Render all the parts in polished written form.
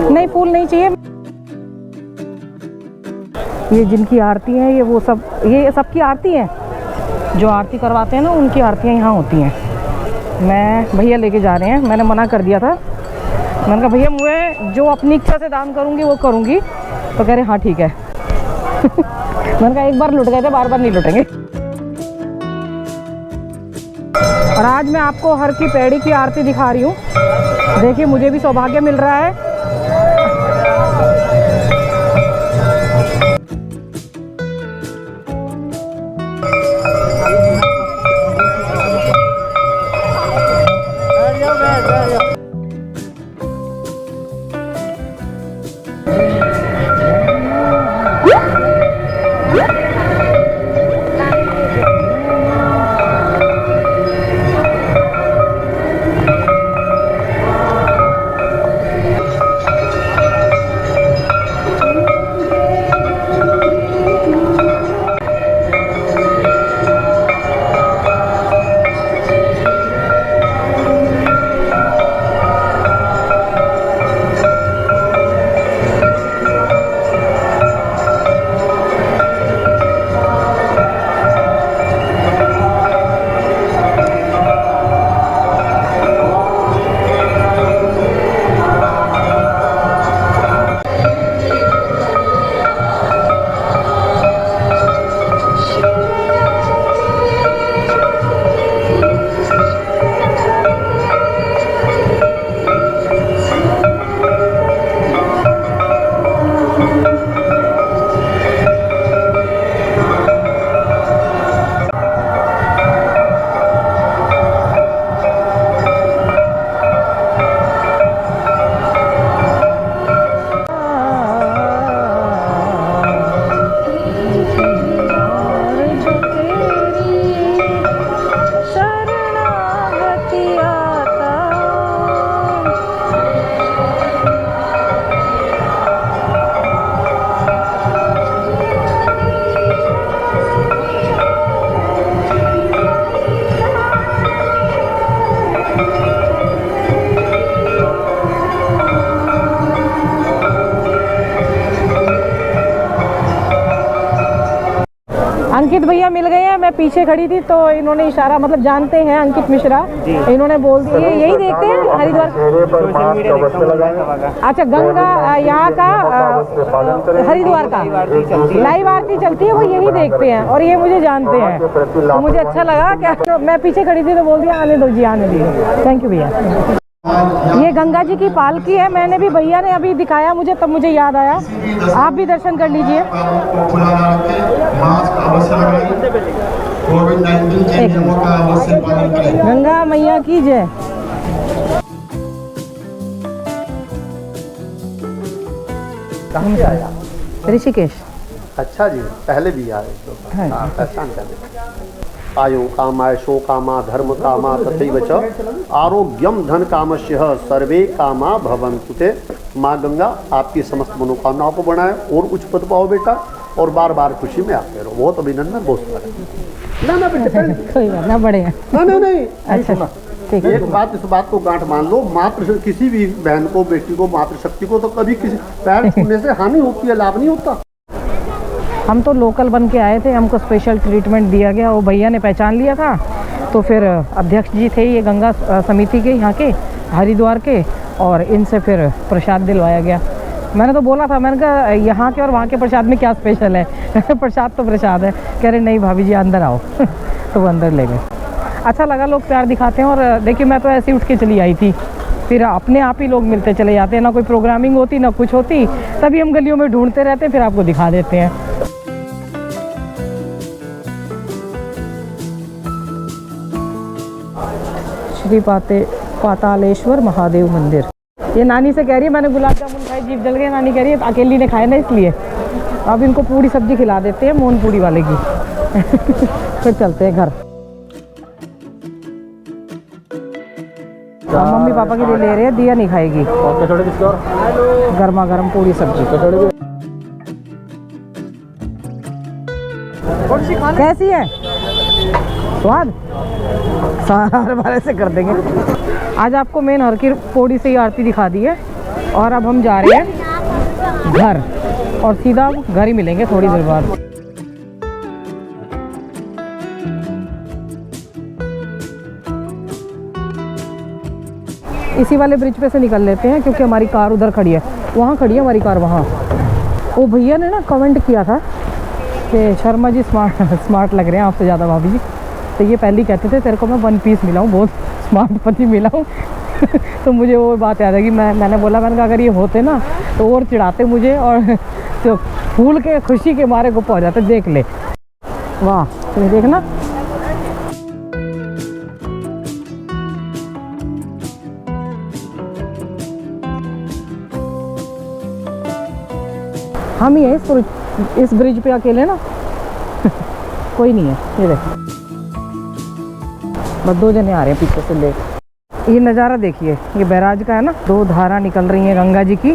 नहीं, फूल नहीं चाहिए। ये जिनकी आरती है, ये वो सब, ये सबकी आरती है। जो आरती करवाते हैं ना, उनकी आरतियाँ यहाँ होती हैं। मैं भैया लेके जा रहे हैं, मैंने मना कर दिया था। मैंने कहा भैया मैं जो अपनी इच्छा से दान करूँगी वो करूँगी। तो कह रहे हाँ ठीक है। मैंने कहा एक बार लुट गए थे, बार बार नहीं लुटेंगे। और आज मैं आपको हर की पैड़ी की आरती दिखा रही हूँ। देखिए मुझे भी सौभाग्य मिल रहा है। अंकित भैया मिल गए हैं। मैं पीछे खड़ी थी तो इन्होंने इशारा, मतलब जानते हैं अंकित मिश्रा, इन्होंने बोल दिया यही देखते हैं हरिद्वार। अच्छा, गंगा यहाँ का हरिद्वार का लाइव आरती चलती है, वो यही देखते हैं और ये मुझे जानते हैं। तो मुझे अच्छा लगा क्या, मैं पीछे खड़ी थी तो बोल दिया आने दो जी, आने दीजिए। थैंक यू भैया। ये गंगा जी की पालकी है। मैंने भी, भैया ने अभी दिखाया मुझे, तब मुझे याद आया। आप भी दर्शन कर लीजिए। गंगा मैया की जय। कहाँ से आया? ऋषिकेश। अच्छा जी, पहले भी आए तो पहचान कर आयु कामाय शो कामा धर्म कामा तथैव च आरोग्यम धन कामस्य सर्वे कामा भवन्तु ते। माँ गंगा आपकी समस्त मनोकामनाओं को बनाए और उच्च पद पाओ बेटा, और बार बार खुशी में आते रहो। बहुत अभिनंदन, बहुत सारे। ना बेटे कोई बात ना, बड़े नहीं। अच्छा ठीक है। एक बात, इस बात को गांठ मान लो, मात्र किसी भी बहन को, बेटी को, मातृशक्ति को तो कभी किसी पैर छूने से हानि होती है, लाभ नहीं होता। हम तो लोकल बन के आए थे, हमको स्पेशल ट्रीटमेंट दिया गया। वो भैया ने पहचान लिया था, तो फिर अध्यक्ष जी थे ये गंगा समिति के यहाँ के हरिद्वार के, और इनसे फिर प्रसाद दिलवाया गया। मैंने तो बोला था, मैंने कहा यहाँ के और वहाँ के प्रसाद में क्या स्पेशल है। प्रसाद तो प्रसाद है। कह रहे नहीं भाभी जी अंदर आओ। तो वो अंदर ले गए। अच्छा लगा, लोग प्यार दिखाते हैं। और देखिए मैं तो ऐसे ही उठ के चली आई थी, फिर अपने आप ही लोग मिलते चले जाते हैं। ना कोई प्रोग्रामिंग होती ना कुछ होती, तभी हम गलियों में ढूंढते रहते हैं, फिर आपको दिखा देते हैं। श्री पाते पातालेश्वर महादेव मंदिर। ये नानी से कह रही है मैंने गुलाब जामुन खाए, जीभ जल गई। नानी कह रही है अकेली ने खाए ना इसलिए। अब इनको पूरी सब्जी खिला देते हैं मोहन पूड़ी वाले की। फिर चलते हैं घर। मम्मी पापा के लिए ले रहे हैं, दिया नहीं खाएगी। गर्मा गर्म पूरी सब्जी कैसी है? स्वाद सारे बारे से कर देंगे। आज आपको मेन हर की पौड़ी से ही आरती दिखा दी है और अब हम जा रहे हैं घर और सीधा घर ही मिलेंगे थोड़ी देर बाद। इसी वाले ब्रिज पे से निकल लेते हैं क्योंकि हमारी कार उधर खड़ी है, वहाँ खड़ी है हमारी कार वहाँ। वो भैया ने ना कमेंट किया था कि शर्मा जी स्मार्ट लग रहे हैं आपसे ज़्यादा भाभी जी। तो ये पहले ही कहते थे तेरे को मैं 1 पीस मिला हूँ, बहुत स्मार्ट पति मिला हूँ। तो मुझे वो बात याद है कि मैंने बोला, मैंने कहा अगर ये होते ना तो और चिढ़ाते मुझे और तो फूल के खुशी के मारे गुप्पा हो जाते। देख ले वाह, तो देखना हम ही है इस ब्रिज पे अकेले ना। कोई नहीं है। ये देख बस 2 जने आ रहे हैं पीछे से ले। ये नज़ारा देखिए, ये बैराज का है ना, 2 धारा निकल रही हैं गंगा जी की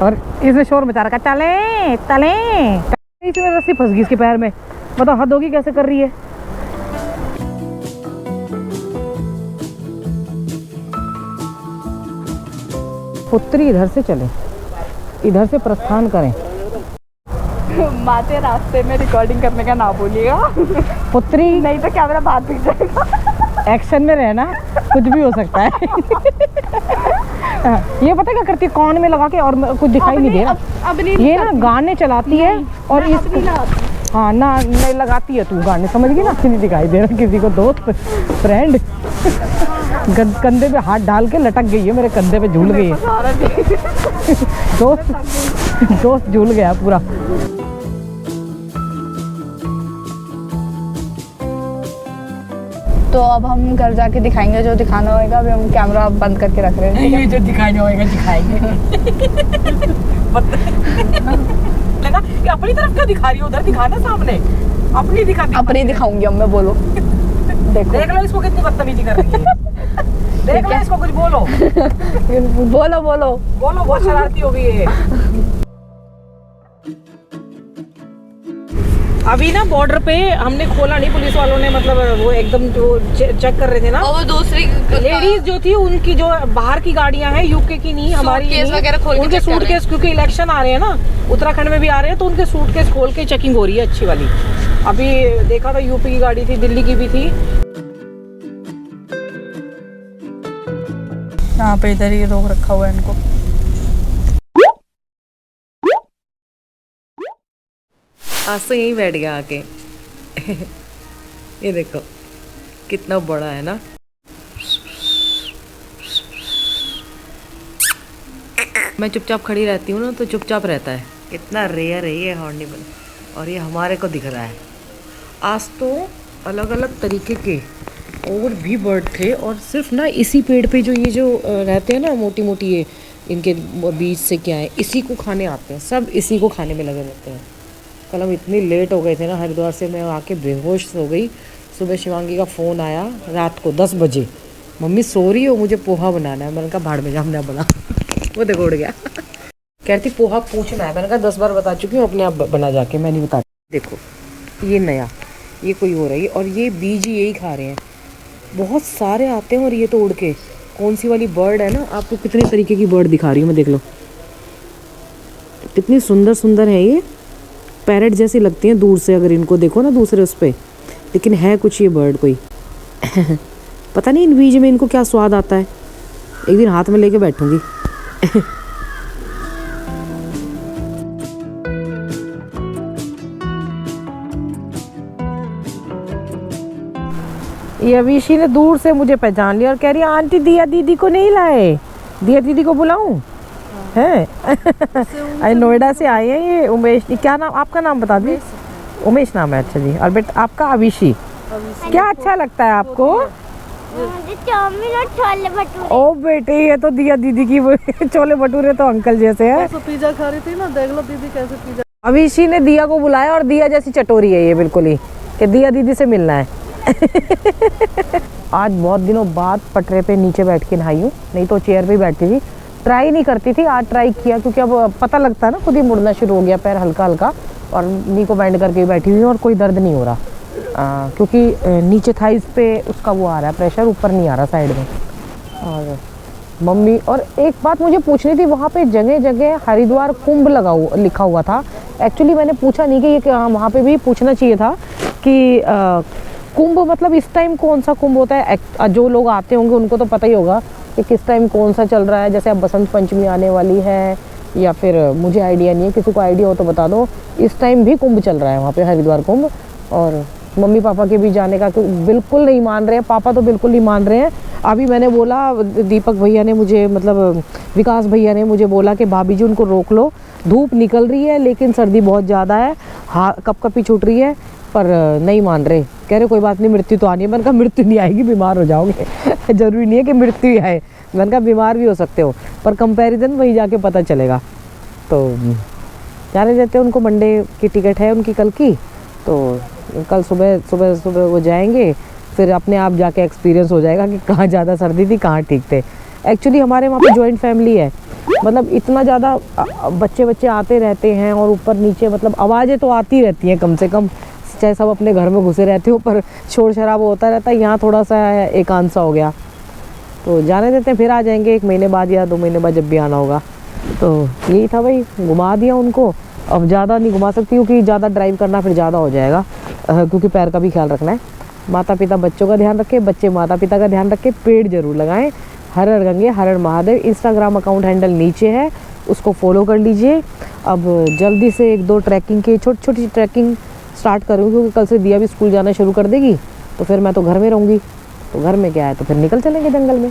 और इसने शोर मचा रखा चले चले। इसमें रस्सी फंस गई इसके पैर में, बताओ हद होगी कैसे कर रही है। पुत्री इधर से चले, इधर से प्रस्थान करें। माते रास्ते में रिकॉर्डिंग करने का ना बोलिएगा पुत्री, नहीं तो कैमरा बाहर दिख जाएगा। एक्शन में रहना, कुछ भी हो सकता है। ये पता क्या करती है, कान में लगा के और कुछ दिखाई नहीं दे रहा। ये ना गाने चलाती है और इस हाँ ना नहीं लगाती है तू गाने, समझ गई ना। नहीं दिखाई दे रहा किसी को, दोस्त फ्रेंड कंधे पे हाथ डाल के लटक गई है, मेरे कंधे पे झूल गई है। दोस्त झूल गया पूरा। तो अब हम घर जाके दिखाएंगे जो दिखाना होगा। अभी हम कैमरा बंद करके रख रहे हैं। ये जो दिखाना होगा दिखाएंगे। लगा कि अपनी तरफ क्या दिखा रही है, उधर दिखाना सामने। अपनी दिखाऊंगी अब मैं, बोलो। देखो देख लो इसको कितनी बदतमीजी कर रही है। देख लो इसको, कुछ बोलो। बोलो बहुत शरारती हो गई है। अभी ना बॉर्डर पे हमने खोला नहीं, पुलिस वालों ने मतलब वो एकदम जो चेक कर रहे थे ना, और वो दूसरी लेडीज जो थी उनकी जो बाहर की गाड़ियां हैं, यूके की नहीं, हमारी नहीं, उनके सूटकेस, क्योंकि इलेक्शन आ रहे हैं ना, उत्तराखंड में भी आ रहे हैं, तो उनके सूटकेस खोल के चेकिंग हो रही है अच्छी वाली। अभी देखा था यूपी की गाड़ी थी, दिल्ली की भी थी। यहाँ पे इधर ही रोक रखा हुआ है इनको। आज तो यहीं बैठ गया आके। ये देखो कितना बड़ा है ना। मैं चुपचाप खड़ी रहती हूँ ना तो चुपचाप रहता है। कितना रेयर है ये हॉर्निबल, और ये हमारे को दिख रहा है। आज तो अलग अलग तरीके के और भी बर्ड थे, और सिर्फ ना इसी पेड़ पे जो ये जो रहते हैं ना मोटी मोटी, ये इनके बीज से क्या है, इसी को खाने आते हैं, सब इसी को खाने में लगे रहते हैं। कल हम इतनी लेट हो गए थे ना हरिद्वार से, मैं आके बेहोश हो गई। सुबह शिवांगी का फ़ोन आया रात को 10 बजे, मम्मी सो रही हो, मुझे पोहा बनाना है। मैंने कहा भाड़ में जा, हमने बना। वो देखो उड़ गया। कहती पोहा पूछना है, मैंने कहा 10 बार बता चुकी हूँ, अपने आप बना जाके, मैं नहीं बता। देखो ये नया, ये कोई हो रही है, और ये बीज यही खा रहे हैं। बहुत सारे आते हैं और ये तो उड़ के, कौन सी वाली बर्ड है ना, आपको कितने तरीके की बर्ड दिखा रही हूँ मैं, देख लो कितनी सुंदर सुंदर है। ये पैरेट जैसी लगती हैं दूर से, अगर इनको देखो ना दूसरे उस पर, लेकिन है कुछ ये बर्ड कोई। पता नहीं इन बीज में इनको क्या स्वाद आता है, एक दिन हाथ में लेके बैठूंगी। ये अविशी ने दूर से मुझे पहचान लिया और कह रही है आंटी दिया दीदी को नहीं लाए, दिया दीदी को बुलाऊं? है नोएडा से आए हैं ये उमेश। क्या नाम, आपका नाम बता दी? उमेश नाम है। अच्छा जी। और बेटा आपका? अविशी। क्या अच्छा लगता है आपको? मुझे चाउमीन और छोले भटूरे। ओ बेटे, ये तो दिया दीदी की छोले भटूरे तो अंकल जैसे हैं। तो पिज्जा खा रही थी ना, देख लो दीदी कैसे पिज्जा। अभी इसी ने दिया को बुलाया और दिया जैसी चटोरी है ये बिल्कुल ही, कि दिया दीदी से मिलना है। आज बहुत दिनों बाद पटरे पे नीचे बैठ के नहाई हूँ, नहीं तो चेयर पे बैठती थी। ट्राई नहीं करती थी, आज ट्राई किया क्योंकि अब पता लगता है ना, खुद ही मुड़ना शुरू हो गया पैर हल्का हल्का, और नी को बैंड करके बैठी हुई हूँ और कोई दर्द नहीं हो रहा, क्योंकि नीचे थाइस पे उसका वो आ रहा है प्रेशर, ऊपर नहीं आ रहा साइड में। और मम्मी, और एक बात मुझे पूछनी थी, वहाँ पे जगह जगह हरिद्वार कुंभ लिखा हुआ था। एक्चुअली मैंने पूछा नहीं कि ये वहाँ पे भी पूछना चाहिए था कि कुंभ मतलब इस टाइम कौन सा कुंभ होता है। जो लोग आते होंगे उनको तो पता ही होगा कि किस टाइम कौन सा चल रहा है, जैसे अब बसंत पंचमी आने वाली है, या फिर मुझे आइडिया नहीं है, किसी को आइडिया हो तो बता दो। इस टाइम भी कुंभ चल रहा है वहाँ पे, हरिद्वार कुंभ। और मम्मी पापा के भी जाने का बिल्कुल नहीं मान रहे हैं, पापा तो बिल्कुल नहीं मान रहे हैं। अभी मैंने बोला, दीपक भैया ने मुझे, मतलब विकास भैया ने मुझे बोला कि भाभी जी उनको रोक लो, धूप निकल रही है लेकिन सर्दी बहुत ज़्यादा है, हाँ कपकपी छूट रही है, पर नहीं मान रहे। कह रहे कोई बात नहीं, मृत्यु तो आनी है। मैंने कहा मृत्यु नहीं आएगी, बीमार हो जाओगे। ज़रूरी नहीं है कि मृत्यु ही आए, मैंने कहा बीमार भी हो सकते हो, पर कंपैरिजन वहीं जाके पता चलेगा। तो जाने देते हैं उनको, मंडे की टिकट है उनकी कल की, तो कल सुबह वो जाएंगे, फिर अपने आप जाके एक्सपीरियंस हो जाएगा कि कहाँ ज़्यादा सर्दी थी, कहाँ ठीक थे। एक्चुअली हमारे वहाँ पे जॉइंट फैमिली है, मतलब इतना ज़्यादा बच्चे आते रहते हैं, और ऊपर नीचे मतलब आवाज़ें तो आती रहती हैं कम से कम, चाहे सब अपने घर में घुसे रहते हो, पर शोर शराबा होता रहता है। यहाँ थोड़ा सा एकांत सा हो गया, तो जाने देते हैं, फिर आ जाएंगे 1 महीने बाद या 2 महीने बाद जब भी आना होगा। तो यही था भाई, घुमा दिया उनको। अब ज़्यादा नहीं घुमा सकती क्योंकि ज़्यादा ड्राइव करना फिर ज़्यादा हो जाएगा, क्योंकि पैर का भी ख्याल रखना है। माता पिता बच्चों का ध्यान रखें, बच्चे माता पिता का ध्यान रखें, पेड़ जरूर लगाएं। हर हर गंगे हर हर महादेव इंस्टाग्राम अकाउंट हैंडल नीचे है, उसको फॉलो कर लीजिए। अब जल्दी से 1-2 ट्रैकिंग की छोटी छोटी ट्रैकिंग स्टार्ट करूँगी, क्योंकि कल से दिया भी स्कूल जाना शुरू कर देगी, तो फिर मैं तो घर में रहूँगी। तो घर में क्या है, तो फिर निकल चलेंगे जंगल में।